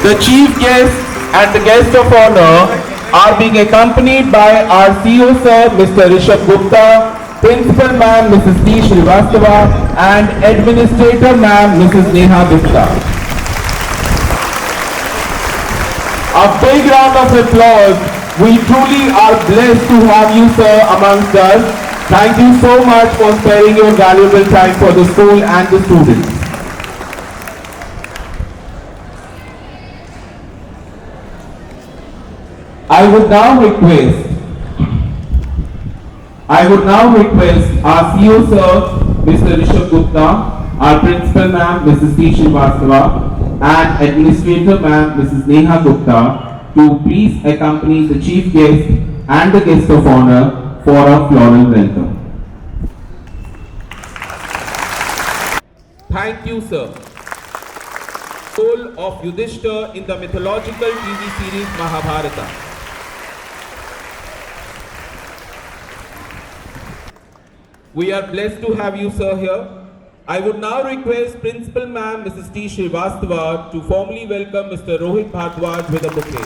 The chief guest and the guest of honor are being accompanied by our CEO sir, Mr.Rishabh Gupta, Principal Ma'am Mrs.T.Srivastava and Administrator Ma'am Ms.Neha Gupta. A big round of applause. We truly are blessed to have you sir amongst us. Thank you so much for sparing your valuable time for the school and the students. I would now request our CEO sir, Mr. Rishabh Gupta, our Principal Ma'am Mrs.T.Srivastava and Administrator Ma'am Ms.Neha Gupta to please accompany the chief guest and the guest of honor for a floral welcome. Thank you sir. Role of Yudhishthira in the mythological TV series Mahabharata. We are blessed to have you, sir, here. I would now request Principal Ma'am Mrs.T.Srivastava to formally welcome Mr. Rohit Bhardwaj with a bouquet.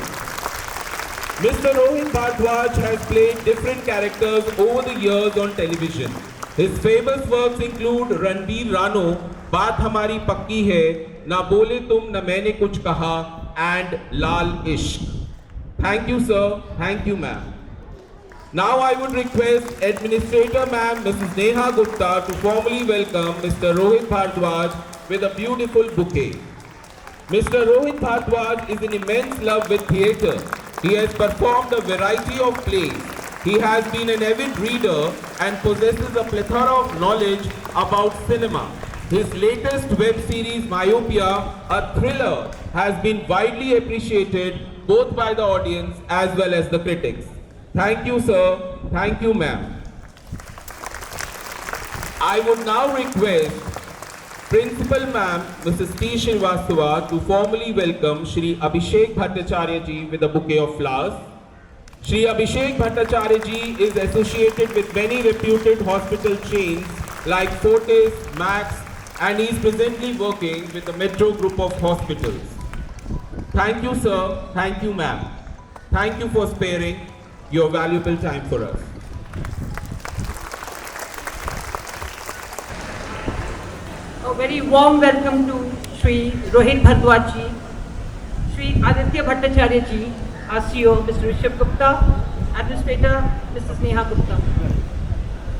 Mr. Rohit Bhardwaj has played different characters over the years on television. His famous works include Ranbir Rano, Baat Hamari Pakki Hai, Na Bole Tum Na Maine Kuch Kaha, and Lal Ishq. Thank you, sir. Thank you, ma'am. Now I would request Administrator Ma'am Ms.Neha Gupta to formally welcome Mr. Rohit Bhardwaj with a beautiful bouquet. Mr. Rohit Bhardwaj is in immense love with theatre. He has performed a variety of plays. He has been an avid reader and possesses a plethora of knowledge about cinema. His latest web series Myopia, a thriller, has been widely appreciated both by the audience as well as the critics. Thank you, sir. Thank you, ma'am. I would now request Principal Ma'am Mrs.T.Srivastava to formally welcome Shri Abhishek Bhattacharya ji with a bouquet of flowers. Shri Abhishek Bhattacharya ji is associated with many reputed hospital chains like Fortis, Max, and he is presently working with the Metro group of hospitals. Thank you, sir. Thank you, ma'am. Thank you for sparing your valuable time for us. A very warm welcome to Shri Rohit Bhardwaj ji, Shri Aditya Bhattacharya ji, our CEO Mr. Rishabh Gupta, Administrator Mrs. Neha Gupta.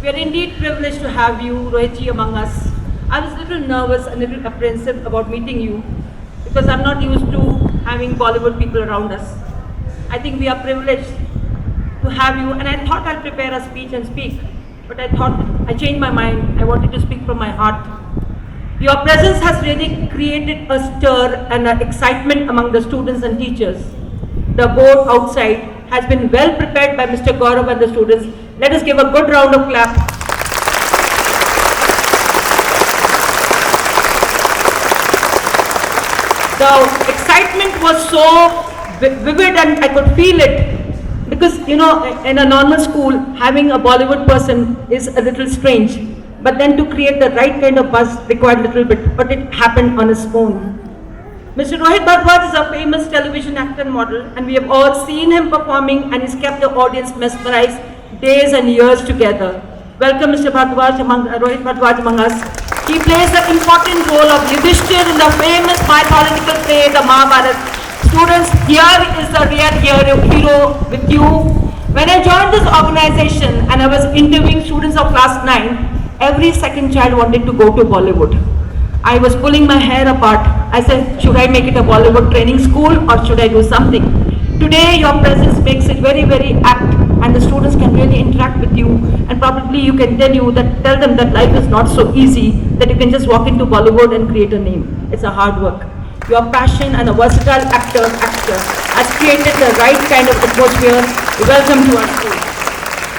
We are indeed privileged to have you, Rohit ji, among us. I was a little nervous and a little apprehensive about meeting you because I'm not used to having Bollywood people around us. I think we are privileged to have you, and I thought I'll prepare a speech and speak, but I changed my mind. I wanted to speak from my heart. Your presence has really created a stir and an excitement among the students and teachers. The board outside has been well prepared by Mr. Gaurav and the students. Let us give a good round of clap. The excitement was so vivid and I could feel it. Because, you know, in a normal school, having a Bollywood person is a little strange. But then to create the right kind of buzz required a little bit, but it happened on its own. Mr. Rohit Bhardwaj is a famous television actor and model, and we have all seen him performing, and he's kept the audience mesmerized days and years together. Welcome Mr. Rohit Bhardwaj among us. He plays the important role of Yudhishthira in the famous mythological play, the Mahabharat. Students, here is the real hero with you. When I joined this organization and I was interviewing students of class 9, every second child wanted to go to Bollywood. I was pulling my hair apart. I said, should I make it a Bollywood training school or should I do something? Today, your presence makes it very, very apt, and the students can really interact with you, and probably you can tell them that life is not so easy, that you can just walk into Bollywood and create a name. It's a hard work. Your passion and a versatile actor has created the right kind of atmosphere. Welcome to our school.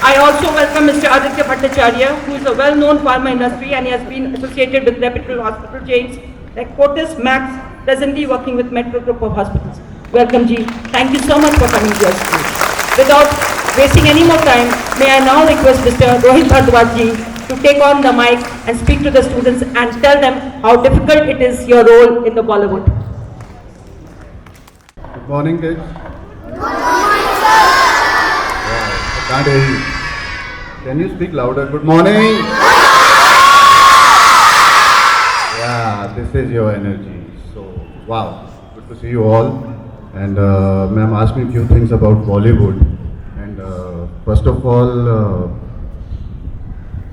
I also welcome Mr. Aditya Bhattacharya, who is a well-known pharma industry and he has been associated with reputable hospital chains like Fortis, Max, presently working with Metro group of hospitals. Welcome Ji. Thank you so much for coming to our school. Without wasting any more time, may I now request Mr. Rohit Bhardwaj Ji to take on the mic and speak to the students and tell them how difficult it is your role in the Bollywood. morning, kids. I can't hear you. Can you speak louder? Good morning. Yeah, this is your energy. So, wow, good to see you all. And ma'am asked me a few things about Bollywood. And first of all,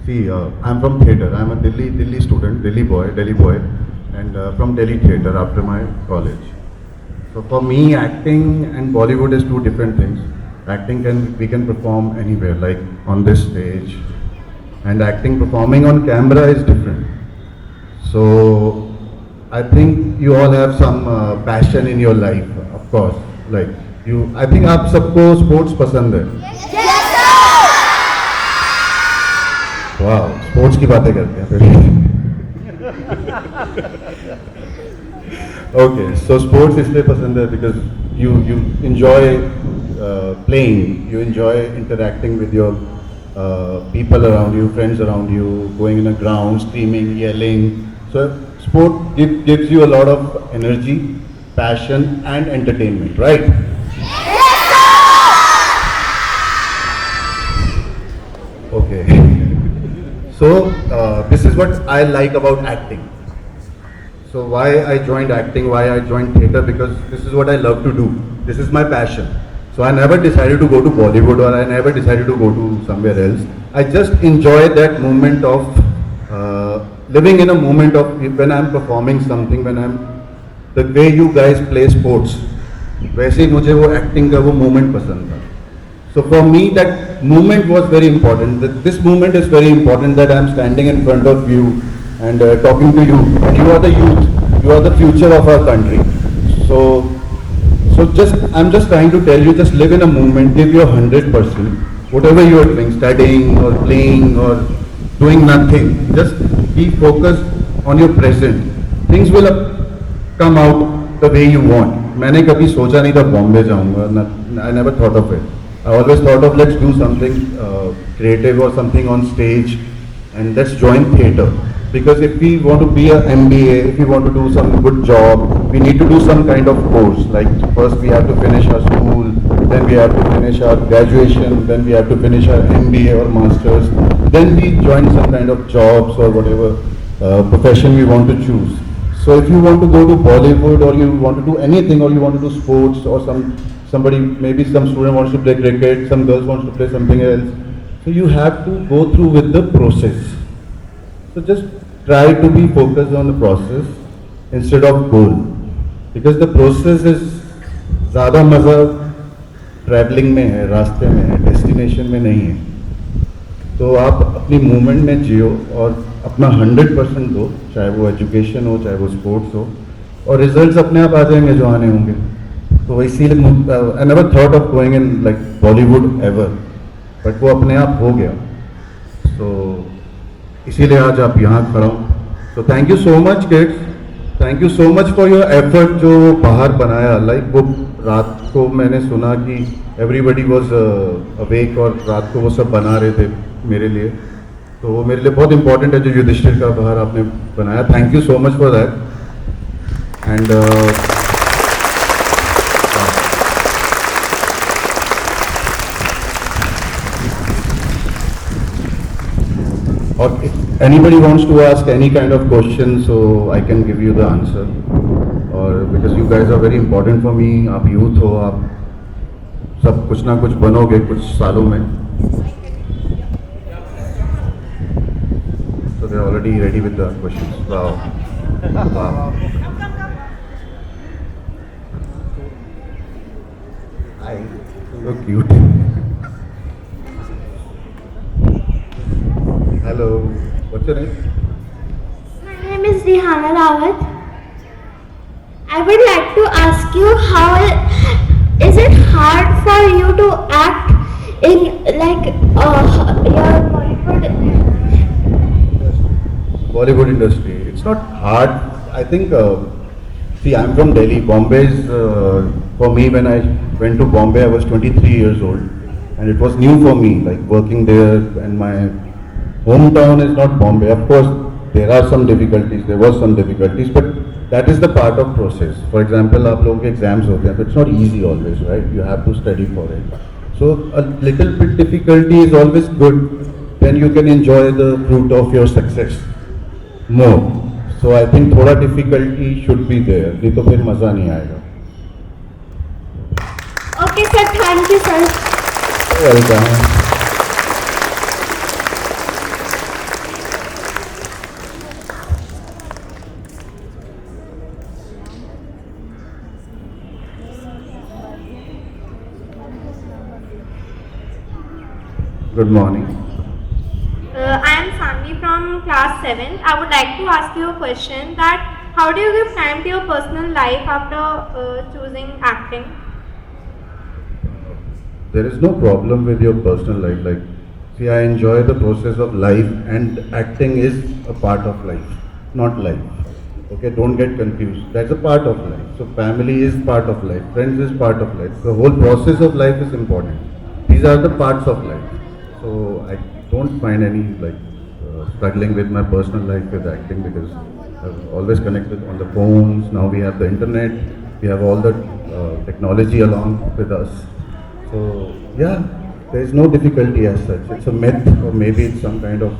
see, I'm from theatre. I'm a Delhi student, Delhi boy, and from Delhi theatre after my college. So for me, acting and Bollywood is two different things. Acting we can perform anywhere, like on this stage, and performing on camera is different. So I think you all have some passion in your life, of course. Like you, I think आप सबको sports पसंद है. Wow, sports की बातें करते हैं फिर. Okay, so sports इसलिए पसंद है because you enjoy playing, you enjoy interacting with your people around you, friends around you, going in a ground, screaming, yelling. So sport gives you a lot of energy, passion and entertainment, right? Okay. So this is what I like about acting. So why I joined acting, why I joined theatre, because this is what I love to do. This is my passion. So I never decided to go to Bollywood or I never decided to go to somewhere else. I just enjoy that moment of living in a moment of when I'm performing something, when I'm the way you guys play sports. वैसे ही मुझे वो acting का वो moment पसंद था. So for me that moment was very important. This moment is very important that I'm standing in front of you and talking to you. And you are the youth. You are the future of our country. So I'm just trying to tell you, just live in a moment, give your 100%. Whatever you are doing, studying or playing or doing nothing, just be focused on your present. Things will come out the way you want. मैंने कभी सोचा नहीं था बॉम्बे जाऊंगा. I never thought of it. I always thought of let's do something creative or something on stage and let's join theatre. Because if we want to be an MBA, if we want to do some good job, we need to do some kind of course. Like first we have to finish our school, then we have to finish our graduation, then we have to finish our MBA or masters, then we join some kind of jobs or whatever profession we want to choose. So if you want to go to Bollywood or you want to do anything or you want to do sports or somebody, maybe some student wants to play cricket, some girls wants to play something else. So you have to go through with the process. So just try to be focused on the process instead of goal. Because the process is ज़्यादा मज़ा travelling में है, रास्ते में है, destination में नहीं है. तो आप अपनी मूवमेंट में जियो और अपना 100% दो, चाहे वो एजुकेशन हो, चाहे वो स्पोर्ट्स हो, और रिजल्ट्स अपने आप आ जाएंगे जो आने होंगे. तो इसीलिए I never thought of going in like Bollywood ever, but वो अपने आप हो गया. तो इसीलिए आज आप यहाँ खड़ा हूँ. तो thank you so much kids, thank you so much for your effort जो बाहर बनाया. लाइक वो रात को मैंने सुना कि एवरीबडी वॉज अवेक और रात को वो सब बना रहे थे मेरे लिए. तो वो मेरे लिए बहुत इंपॉर्टेंट है जो युधिष्ठिर का बाहर आपने बनाया. Thank you so much for that. And or if anybody wants to ask any kind of question, so I can give you the answer. Or because you guys are very important for me, आप youth हो, आप सब कुछ ना कुछ बनोगे कुछ सालों में. So they're already ready with the questions. Wow. Wow. Hi. So cute. Hello, what's your name? My name is Rihanna Rawat. I would like to ask you, how is it hard for you to act in like your Bollywood industry? It's not hard. I think. See, I'm from Delhi. Bombay is for me. When I went to Bombay, I was 23 years old, and it was new for me. Like working there, and my hometown is not Bombay. Of course, there are some difficulties. There was some difficulties, but that is the part of process. For example, आप लोगों के exams होते हैं, it's not easy always, right? You have to study for it. So a little bit difficulty is always good. Then you can enjoy the fruit of your success more. So I think थोड़ा difficulty should be there. नहीं तो फिर मजा नहीं आएगा. Okay, sir. Thank you, sir. Welcome. Good morning. I am Sanvi from class 7th. I would like to ask you a question that how do you give time to your personal life after choosing acting? There is no problem with your personal life. Like, see, I enjoy the process of life, and acting is a part of life, not life. Okay, don't get confused. That's a part of life. So family is part of life, friends is part of life. The whole process of life is important. These are the parts of life. So I don't find any struggling with my personal life with acting, because I've always connected on the phones. Now we have the internet, we have all the technology along with us. So yeah, there is no difficulty as such. It's a myth, or maybe it's some kind of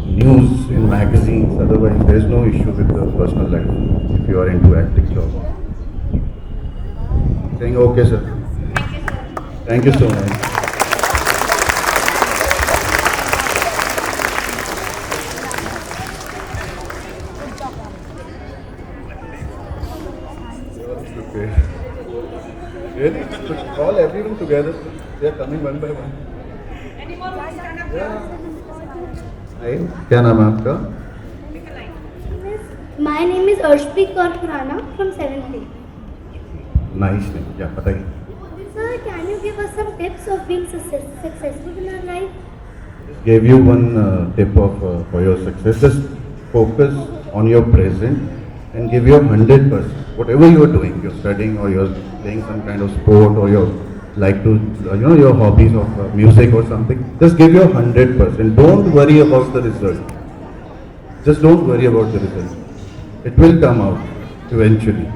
news in magazines. Otherwise, there is no issue with the personal life if you are into acting job. Saying okay, sir. Thank you, sir. Thank you so much. Okay. Really? So call everyone together. They are coming one by one. Yeah. Hi. क्या नाम है आपका? My name is Arshpreet Kaur Khurana from 7th grade. Nice name. Yeah, बताइए. Sir, can you give us some tips of being successful in our life? Just gave you one tip of for your success. Just focus on your present and give your 100%. Whatever you are doing, you're studying or you're playing some kind of sport, or you're like to, your hobbies of music or something. Just give your 100%. Don't worry about the result. Just don't worry about the result. It will come out eventually.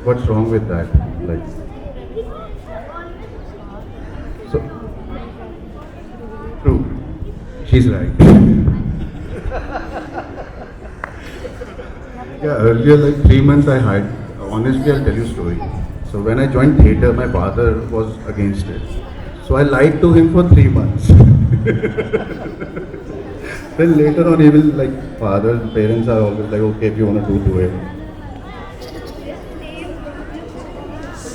What's wrong with that? Like, so true. She's right. Yeah, earlier, like 3 months I had. Honestly, I'll tell you a story. So when I joined theatre, my father was against it. So I lied to him for 3 months. Then later on, he will parents are always like, okay, if you want to do it.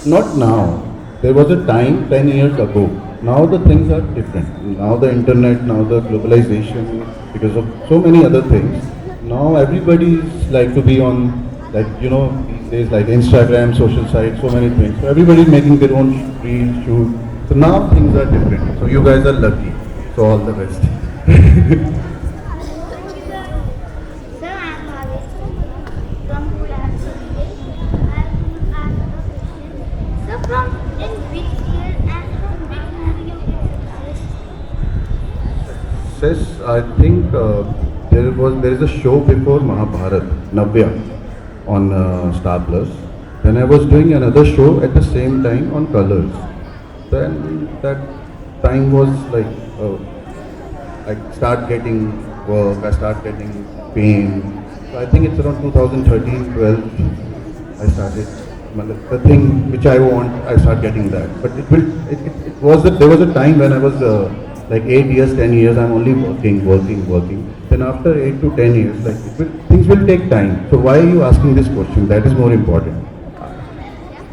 Not now. There was a time 10 years ago. Now the things are different. Now the internet, now the globalization, because of so many other things. Now everybody is like to be on, these days, like Instagram, social sites, so many things. So everybody is making their own reel, shoot. So now things are different. So you guys are lucky. So all the best. Sir, I am Bhavesh from class 8. So from in which year and from which movie you get success? Says, I think there is a show before Mahabharat, Navya, on Star Plus. Then I was doing another show at the same time on Colors. Then that time was like, I start getting work, I start getting fame. So I think it's around 2013, 12, I started. The thing which I want, I start getting that. But there was a time when I was like 8 years, 10 years, I'm only working. Then after 8 to 10 years, things will take time. So why are you asking this question? That is more important.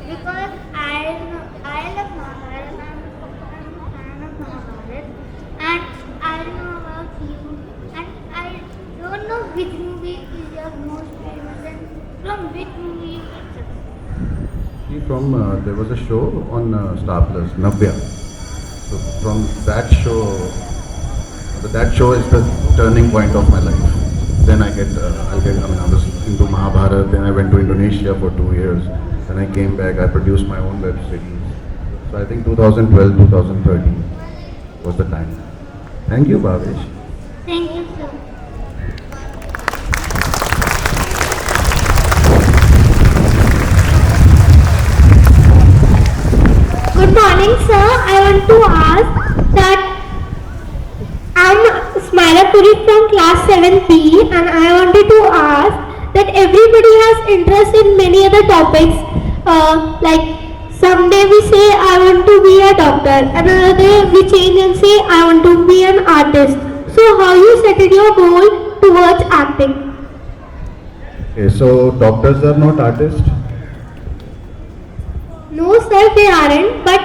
Because I love Mahabharat, I'm a fan of Mahabharat, and I know about you, and I don't know which movie is your most famous and from which movie you get success. There was a show on Star Plus, Navya. So from that show is the turning point of my life. Then I was into Mahabharat. Mahabharat, then I went to Indonesia for 2 years. Then I came back, I produced my own web series. So I think 2012, 2013 was the time. Thank you, Bhavesh. Thank you, sir. Good morning, sir. I want to ask that I'm Smilapuri from class 7B, and I wanted to ask that everybody has interest in many other topics. Like someday we say I want to be a doctor, another day we change and say I want to be an artist. So how you set your goal towards acting? Okay, so doctors are not artists? No, sir, they aren't, but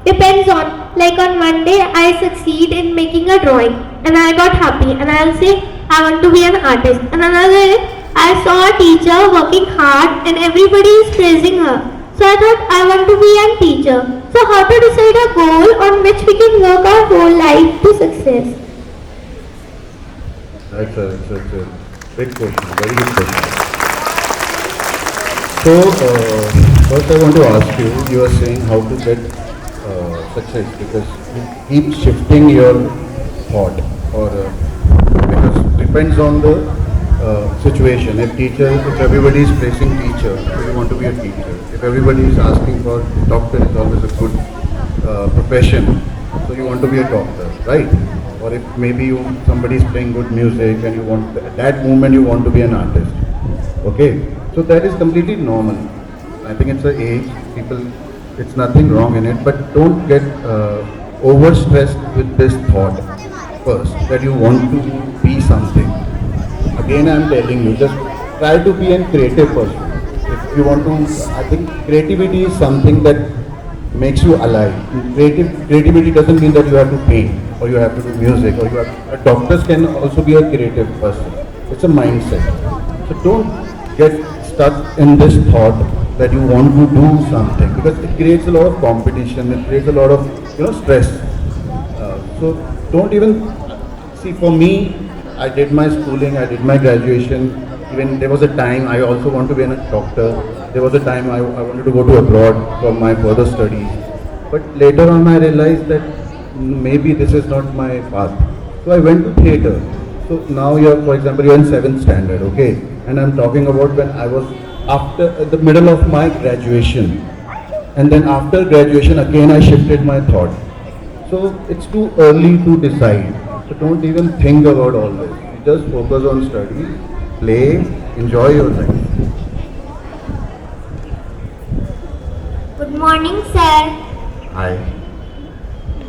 depends on. Like on one day, I succeed in making a drawing and I got happy and I'll say I want to be an artist. And another day, I saw a teacher working hard and everybody is praising her. So I thought I want to be a teacher. So how to decide a goal on which we can work our whole life to success? That's a big question, very good question. So, first I want to ask you, you are saying how to get success because you keep shifting your thought or because depends on the situation. If everybody is praising teacher, so you want to be a teacher. If everybody is asking for doctor, is always a good profession, so you want to be a doctor, right? Or if maybe somebody is playing good music and you want at that moment you want to be an artist. Okay, so that is completely normal. I think it's an age, people, it's nothing wrong in it, but don't get overstressed with this thought first, that you want to be something. Again, I am telling you, just try to be a creative person. If you want to, I think creativity is something that makes you alive. Creativity doesn't mean that you have to paint, or you have to do music, or doctors can also be a creative person. It's a mindset. So don't get stuck in this thought that you want to do something, because it creates a lot of competition, it creates a lot of stress. So don't even see. For me, I did my schooling, I did my graduation. Even there was a time I also want to be a doctor. There was a time I wanted to go to abroad for my further studies. But later on I realized that maybe this is not my path. So I went to theatre. So now for example, you're in 7th standard, okay? And I'm talking about when I was after the middle of my graduation. And then after graduation, again I shifted my thought. So it's too early to decide. So don't even think about all this. You just focus on study, play, enjoy your life. Good morning, sir. Hi.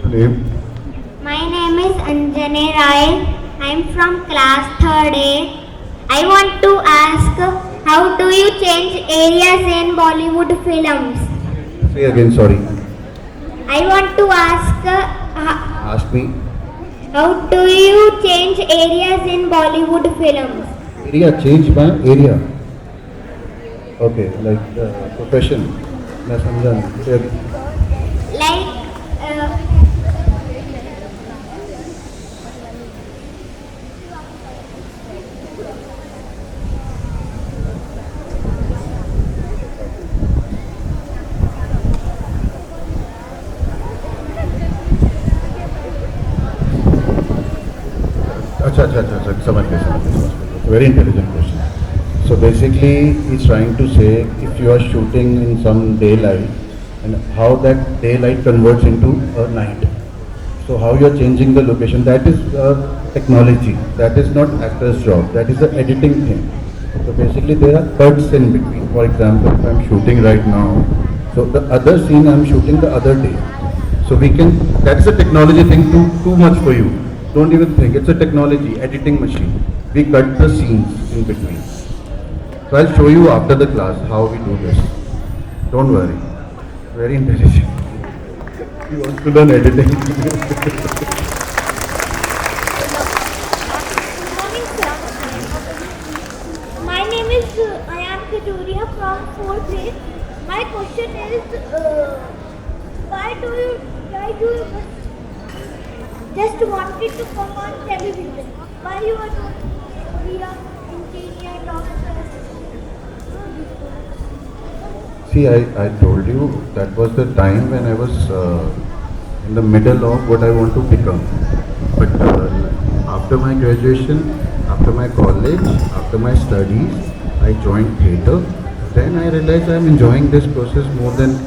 Name? My name is Anjane Rai. I am from class 3rd A. I want to ask, how do you change areas in Bollywood films? Say again, sorry. I want to ask, Ask me. how do you change areas in Bollywood films? Area, change my area. Okay, like profession. मैं समझा नहीं. Say again. Like, अच्छा, समझ गए. Very intelligent question. So basically, he's trying to say if you are shooting in some daylight, and how that daylight converts into a night. So how you are changing the location, that is technology. That is not actor's job. That is the editing thing. So basically, there are cuts in between. For example, if I'm shooting right now, so the other scene I'm shooting the other day. So we can. That's a technology thing. Too much for you. Don't even think. It's a technology editing machine. We cut the scenes in between. So I'll show you after the class how we do this. Don't worry. Very intelligent. He wants to learn editing. my name is Ayan Khajuria from 4th grade. My question is, why do you just wanted to come on television? Why you are not be an engineer, doctor? See, I told you that was the time when I was in the middle of what I want to become. But after my graduation, after my college, after my studies, I joined theatre. Then I realized I'm enjoying this process more than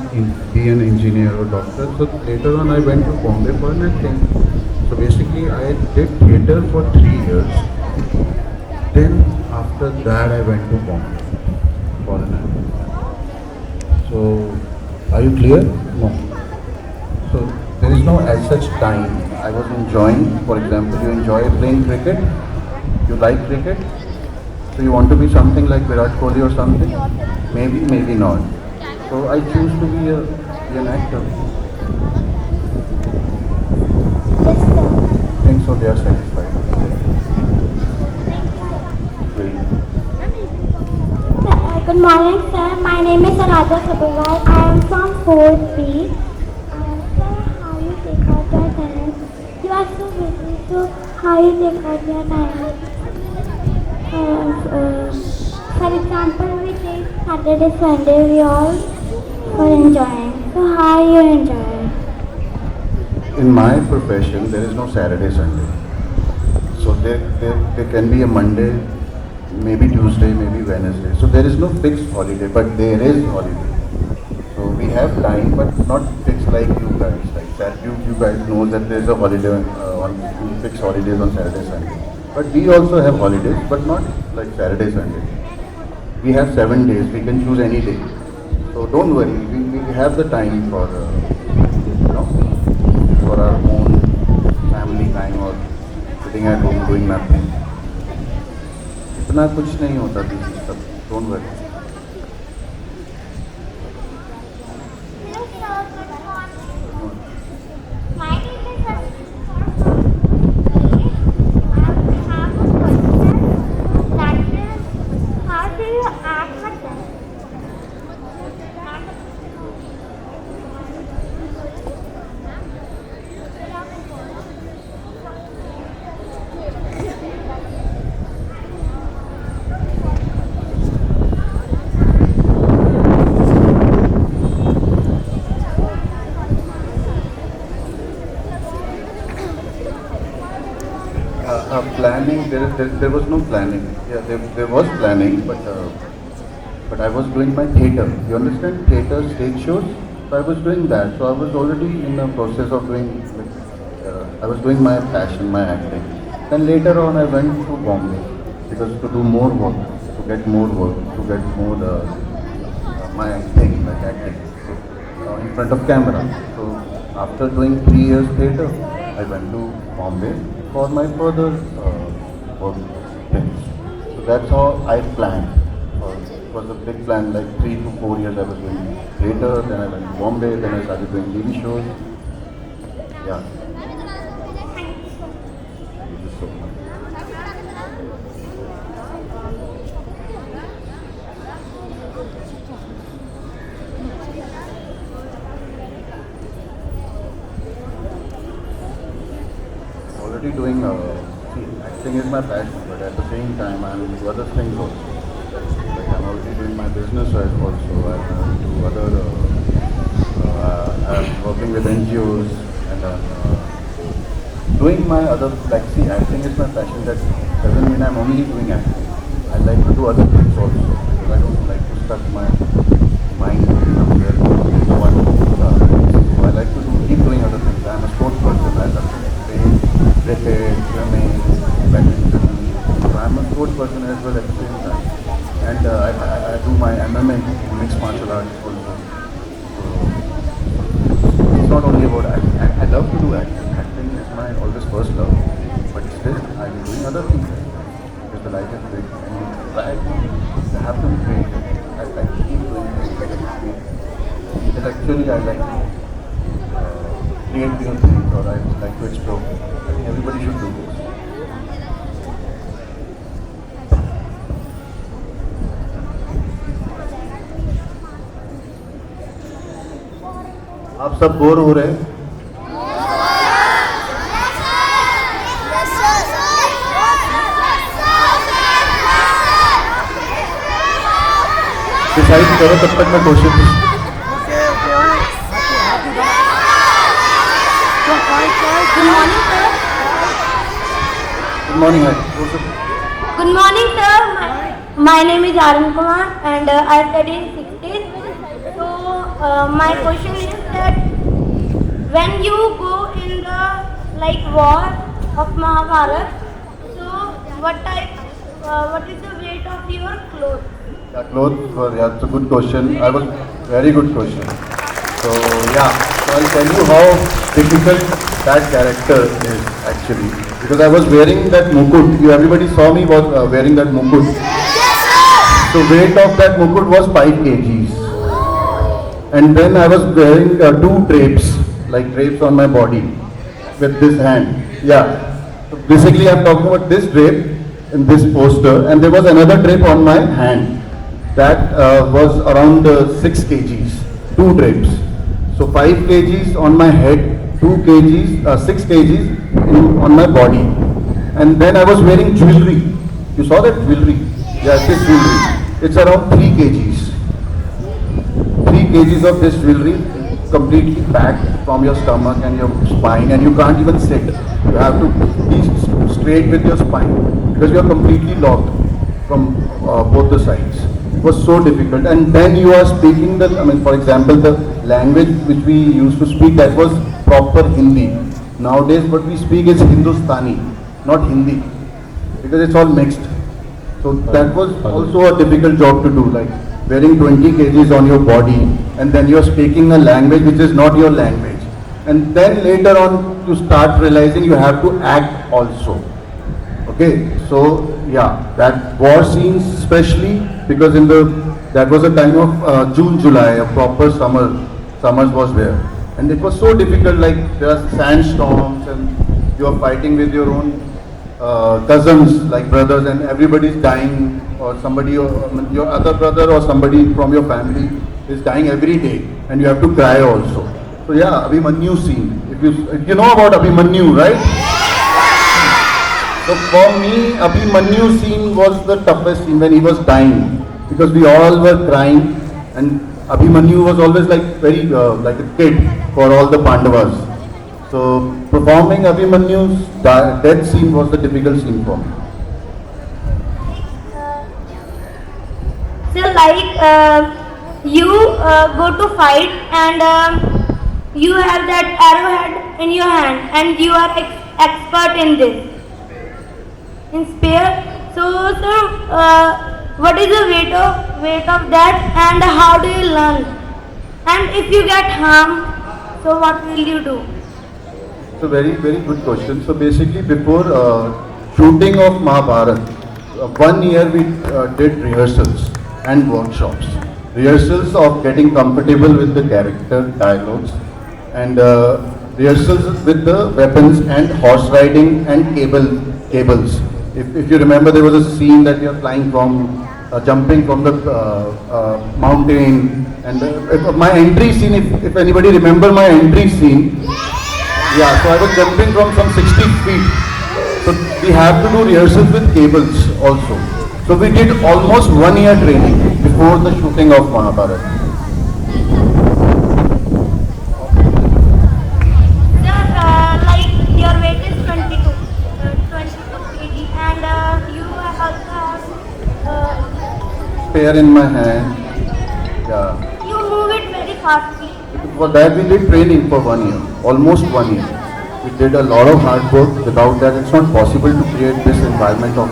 be an engineer or doctor. So later on, I went to Bombay for an acting. So basically, I did theatre for 3 years. Then after that, I went to Bombay for an acting. So, are you clear? No. So, there is no as such time. I was enjoying, for example, you enjoy playing cricket, you like cricket, so you want to be something like Virat Kohli or something? Maybe, maybe not. So, I choose to be an actor. I think so, they are satisfied. Great. Good morning, sir. My name is Radha Sabharwal. I am from 4th B. Sir, how you take out your time? You are so busy, so how you take out your time? For example, we take Saturday, Sunday, we all for enjoying. So how you enjoy? In my profession, there is no Saturday, Sunday. So there can be a Monday, maybe Tuesday, maybe Wednesday. So there is no fixed holiday, but there is holiday. So we have time, but not fixed like you guys. Like that, you guys know that there is a holiday on fixed holidays on Saturday, Sunday. But we also have holidays, but not like Saturday, Sunday. We have 7 days. We can choose any day. So don't worry. We have the time for for our own family time or sitting at home doing nothing. इतना कुछ नहीं होता this सब don't worry My name is I have a question that is, how do you act with them? planning there was no planning. Yeah, there was planning, but I was doing my theatre. You understand? Theatre, stage shows. So I was doing that. So I was already in the process of doing. I was doing my passion, my acting. Then later on, I went to Bombay because to do more work, to get more work, to get more my thing, like acting, so, in front of camera. So after doing 3 years theatre, I went to Bombay for my further work things. So that's how I planned. It was a big plan, like 3 to 4 years I was doing theatre, then I went to Bombay, then I started doing TV shows. Yeah. Thank you so much. Already doing, see, acting is my passion, but at the same time I'm into other things also. Like I'm already doing my business also, I'm into other, I'm working with NGOs and doing my other, like see, acting is my passion. That doesn't mean I'm only doing acting. I like to do other things also, because I don't like to stuck my mind somewhere in one. So I like to keep doing other things. I'm a sports person. I love to play cricket, swimming, badminton. So I'm a sports person as well at the same time. And I do my MMA, mixed martial arts also. So it's not only about acting. I love to do acting. Acting is my always first love. But still, I'm doing other things as well. Because the life is big and you try to have to be creative. I like to keep doing things. Intellectually, I like to create new things, or I like to explore. I think everybody should do this. आप सब bore हो रहे हैं? Decide करो तब तक मैं question पूछूं. Good morning, sir. Good morning, hi. Good morning, sir. My name is Arun Kumar and I study in 60s. So, my question is that when you go in the war of Mahabharat, so what is the weight of your clothes? Yeah, clothes were, yeah, it's a good question. Very good question. So, yeah, so I'll tell you how difficult that character is actually. Because I was wearing that mukut. Everybody saw me was wearing that mukut. So weight of that mukut was 5 kgs. And then I was wearing 2 drapes, like drapes on my body with this hand. Yeah. So basically I'm talking about this drape in this poster, and there was another drape on my hand. That was around 6 kgs, 2 drapes. So 5 kgs on my head, 2 kgs, 6 kgs on my body. And then I was wearing jewelry. You saw that jewelry? Yeah, this jewelry. It's around 3 kgs. 3 kgs of this jewelry completely packed from your stomach and your spine, and you can't even sit. You have to be straight with your spine because you are completely locked from both the sides. It was so difficult. And then you are speaking for example, the language which we used to speak, that was proper Hindi. Nowadays what we speak is Hindustani, not Hindi, because it's all mixed. So that was also a difficult job to do, like wearing 20 kgs on your body, and then you're speaking a language which is not your language. And then later on you start realizing you have to act also. Okay, so yeah, that war scenes especially, because that was a time of June, July, a proper summers was there. And it was so difficult, like there are sandstorms and you are fighting with your own cousins, like brothers, and everybody is dying, or somebody, your other brother or somebody from your family is dying every day, and you have to cry also. So yeah, Abhimanyu scene. If you know about Abhimanyu, right? So for me, Abhimanyu scene was the toughest scene when he was dying, because we all were crying, and Abhimanyu was always like very like a kid for all the Pandavas. So performing Abhimanyu's death scene was the difficult scene for me. So you go to fight and you have that arrowhead in your hand and you are expert in this. In spear. So sir, what is the weight of that and how do you learn? And if you get harmed, so what will you do? It's a very, very good question. So basically before shooting of Mahabharat, 1 year we did rehearsals and workshops. Rehearsals of getting comfortable with the character, dialogues, and rehearsals with the weapons and horse riding and cables. If you remember, there was a scene that we are flying from, jumping from the mountain, and my entry scene, if anybody remember my entry scene, yeah, so I was jumping from some 60 feet. So we have to do rehearsals with cables also. So we did almost 1 year training before the shooting of Mahabharat. Your weight is 22 kg and you also have Spear in my hand. Yeah. you move it very fastly. For that we did training for 1 year, almost 1 year. We did a lot of hard work. Without that it's not possible to create this environment of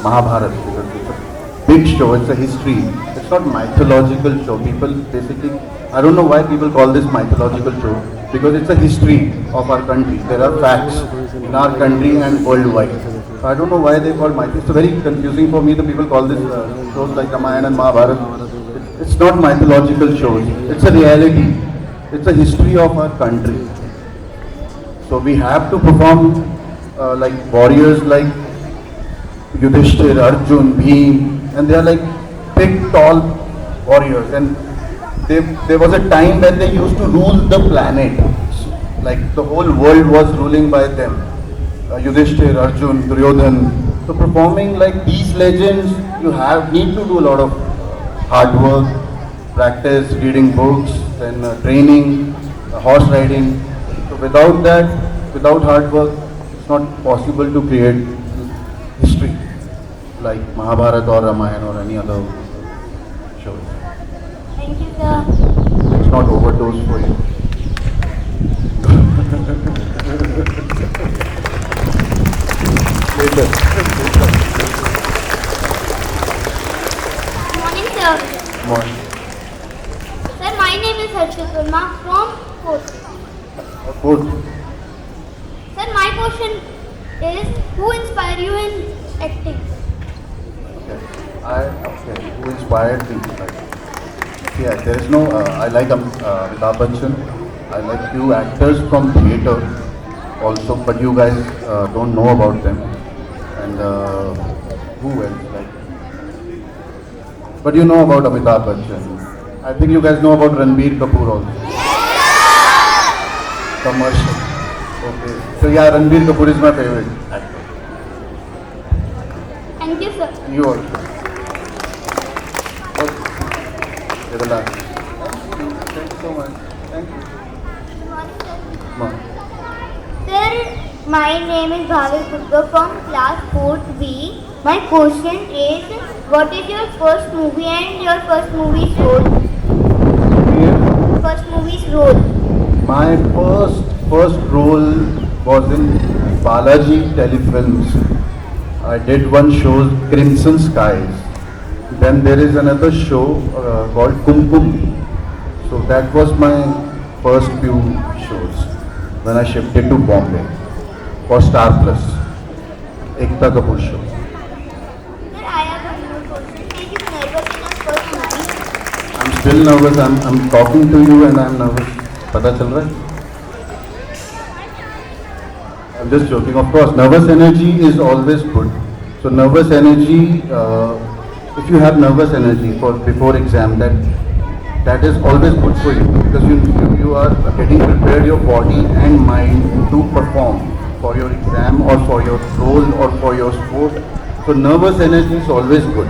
Mahabharat. Because it's a big show, it's a history. It's not mythological show. People basically, I don't know why people call this mythological show. Because it's a history of our country. There are facts in our country and worldwide. So I don't know why they call myth. It's very confusing for me. The people call this shows like Ramayana and Mahabharat. It's not mythological shows. It's a reality. It's a history of our country. So we have to perform like warriors like Yudhishthira, Arjun, Bhim, and they are like big, tall warriors. And there was a time when they used to rule the planet. Like the whole world was ruling by them. Yudhishthira, Arjun, Duryodhan. So performing like these legends, you need to do a lot of hard work, practice, reading books, then training, horse riding. So without that, without hard work, it's not possible to create history like Mahabharat or Ramayana or any other shows. Thank you, sir. It's not overdose for you. Later. Good morning, sir. Come on. Sir, my name is Harshit Verma from 4th. Good. Sir, my question is, who inspired you in acting? Okay. Who inspired me? Yeah, there is no. I like Amitabh Bachchan. I like few actors from theatre also, but you guys don't know about them. And who else? But you know about Amitabh Bachchan. I think you guys know about Ranbir Kapoor also. Commercial. Okay. So yeah, Ranbir Kapoor is my favorite actor. Thank you, sir. You also. Okay. You're the last. Thank you so much. Thank you. Good morning, sir. Come on. Sir, my name is Bhavik Gupta from class 4th B. My question is, what is your first movie and your first movie's role? First movie's role. My first role was in Balaji Telefilms. I did one show, Crimson Skies. Then there is another show called Kumkum. So that was my first few shows when I shifted to Bombay for Star Plus, Ekta Kapoor show. Sir, I have one more question. Are you nervous in your first movie? I'm still nervous. I'm talking to you and I'm nervous. Pata chal raha hai? I'm just joking. Of course, nervous energy is always good. So nervous energy, if you have nervous energy for before exam, that is always good for you because you are getting prepared your body and mind to perform for your exam or for your role or for your sport. So nervous energy is always good.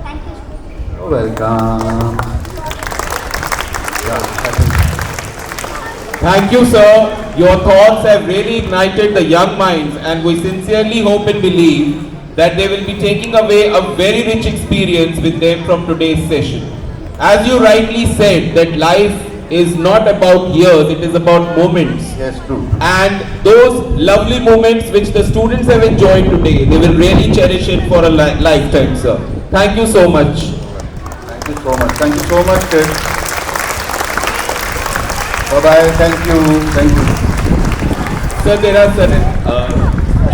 Thank you, sir. You're welcome. Yeah, Thank you, sir. Your thoughts have really ignited the young minds, and we sincerely hope and believe that they will be taking away a very rich experience with them from today's session. As you rightly said, that life is not about years, it is about moments. yes, true. And those lovely moments which the students have enjoyed today, they will really cherish it for a lifetime, sir. Thank you so much. Thank you so much. Thank you so much, kids. Bye-bye. Thank you. Thank you. Sir, there are certain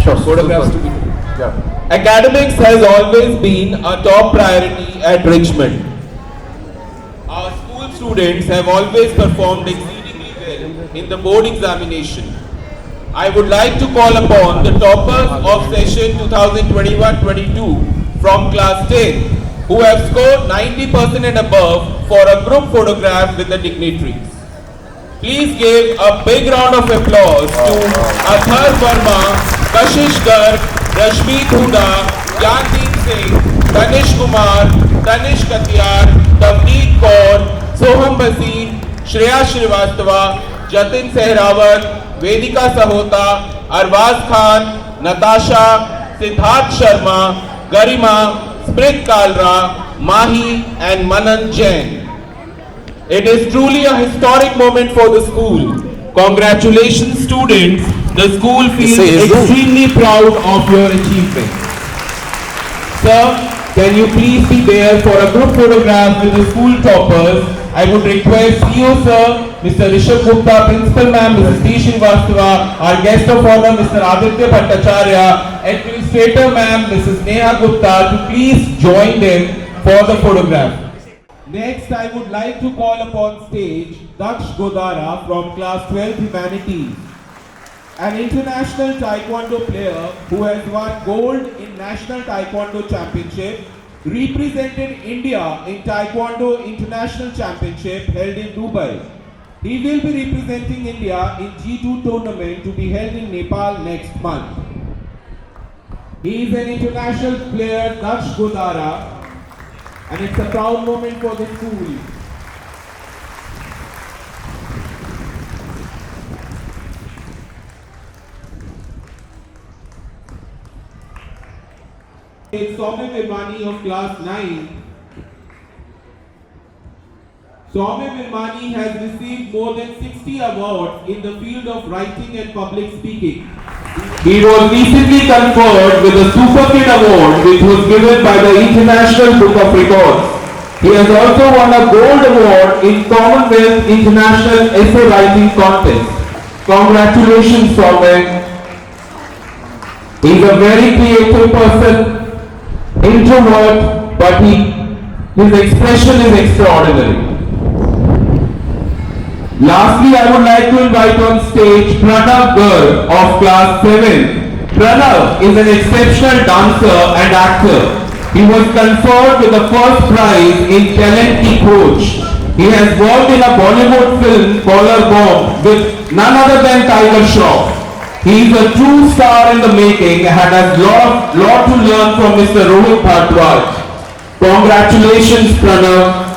Sure. photographs to be. Yeah. Academics has always been a top priority at Richmond. Our school students have always performed exceedingly well in the board examination. I would like to call upon the toppers of session 2021-22 from class 10 who have scored 90% and above for a group photograph with the dignitaries. Please give a big round of applause to Athar Verma, Kashish Garg, Rashmi Huda, Jagdeep Singh, Tanish Kumar, Tanish Katiyar, Tavneet Kaur, Soham Bhasin, Shreya Srivastava, Jatin Sehrawat, Vedika Sahota, Arvaz Khan, Natasha, Siddharth Sharma, Garima, Smrit Kalra, Mahi and Manan Jain. It is truly a historic moment for the school. Congratulations, students. The school feels extremely proud of your achievement. Sir, can you please be there for a group photograph with the school toppers? I would request you, sir, Mr.Rishabh Gupta, Principal Mrs.T.Srivastava, our guest of honor, Mr. Aditya Bhattacharya, Administrator Ma'am, Ms.Neha Gupta, to please join them for the photograph. Next, I would like to call upon stage Daksh Godara from class 12 Humanities, an international taekwondo player who has won gold in National Taekwondo Championship, represented India in Taekwondo International Championship held in Dubai. He will be representing India in G2 tournament to be held in Nepal next month. He is an international player, Daksh Godara. and it's a proud moment for the school. Soumya Virmani of class 9. Soumya Virmani has received more than 60 awards in the field of writing and public speaking. He was recently conferred with the Super Kid Award, which was given by the International Book of Records. He has also won a Gold Award in Commonwealth International Essay Writing Contest. Congratulations, Soumya. He is a very creative person, introvert, but his expression is extraordinary. Lastly, I would like to invite on stage Pranav Garg of class 7. Pranav is an exceptional dancer and actor. He was conferred with the first prize in Talent Ki Khoj. He has worked in a Bollywood film, Collar Bomb, with none other than Tiger Shroff. He is a true star in the making and has lot to learn from Mr. Rohit Bhardwaj. Congratulations, Pranav.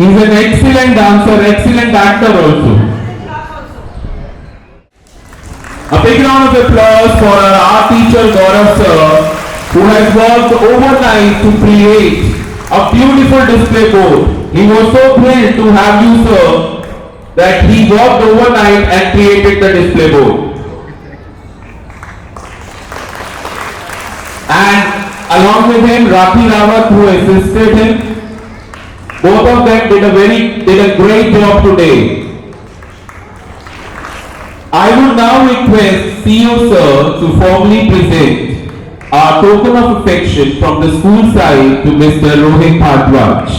He is an excellent dancer, excellent actor also. A big round of applause for our art teacher Gaurav sir, who has worked overnight to create a beautiful display board. He was so thrilled to have you, sir, that he worked overnight and created the display board. And along with him, Rakhi Rawat, who assisted him. Both of them did a great job today. I would now request CEO sir to formally present our token of affection from the school side to Mr. Rohit Bhardwaj.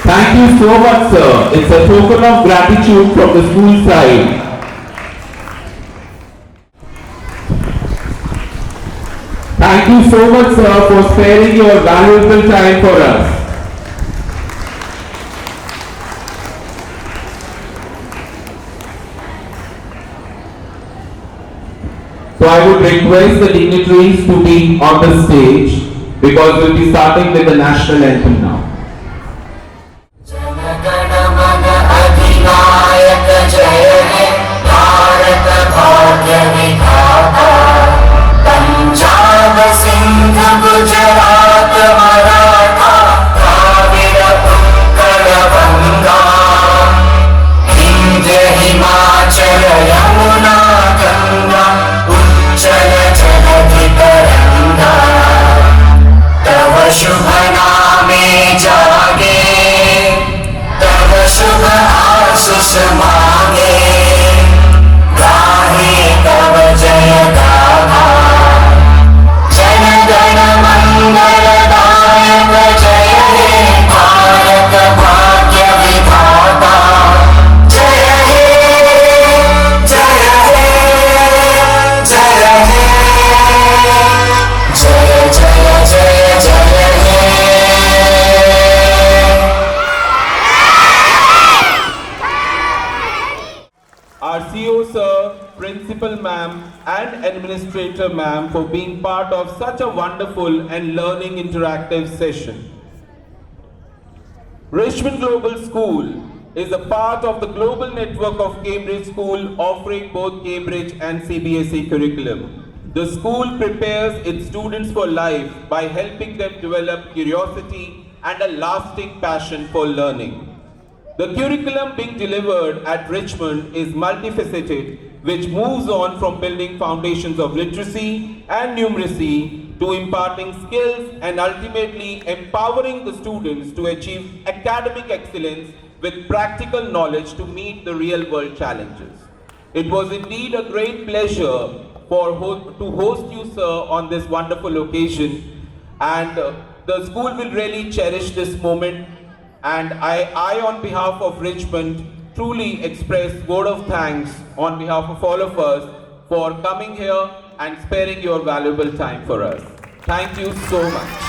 Thank you so much, sir. It's a token of gratitude from the school side. Thank you so much, sir, for sparing your valuable time for us. So I would request the dignitaries to be on the stage because we'll be starting with the national anthem now. शुभ नामे जागे तब शुभ आशीष मांगे गाहे तब जय गाथा जन गण मंगलदायक जय हे भारत भाग्य विधाता जय हे जय हे जय हे जय जय जय जय Our CEO sir, Principal ma'am and Administrator ma'am for being part of such a wonderful and learning interactive session. Richmondd Global School is a part of the global network of Cambridge School offering both Cambridge and CBSE curriculum. The school prepares its students for life by helping them develop curiosity and a lasting passion for learning. The curriculum being delivered at Richmondd is multifaceted, which moves on from building foundations of literacy and numeracy to imparting skills and ultimately empowering the students to achieve academic excellence with practical knowledge to meet the real world challenges. It was indeed a great pleasure to host you, sir, on this wonderful occasion, and the school will really cherish this moment. And I on behalf of Richmondd, truly express word of thanks on behalf of all of us for coming here and sparing your valuable time for us. Thank you so much.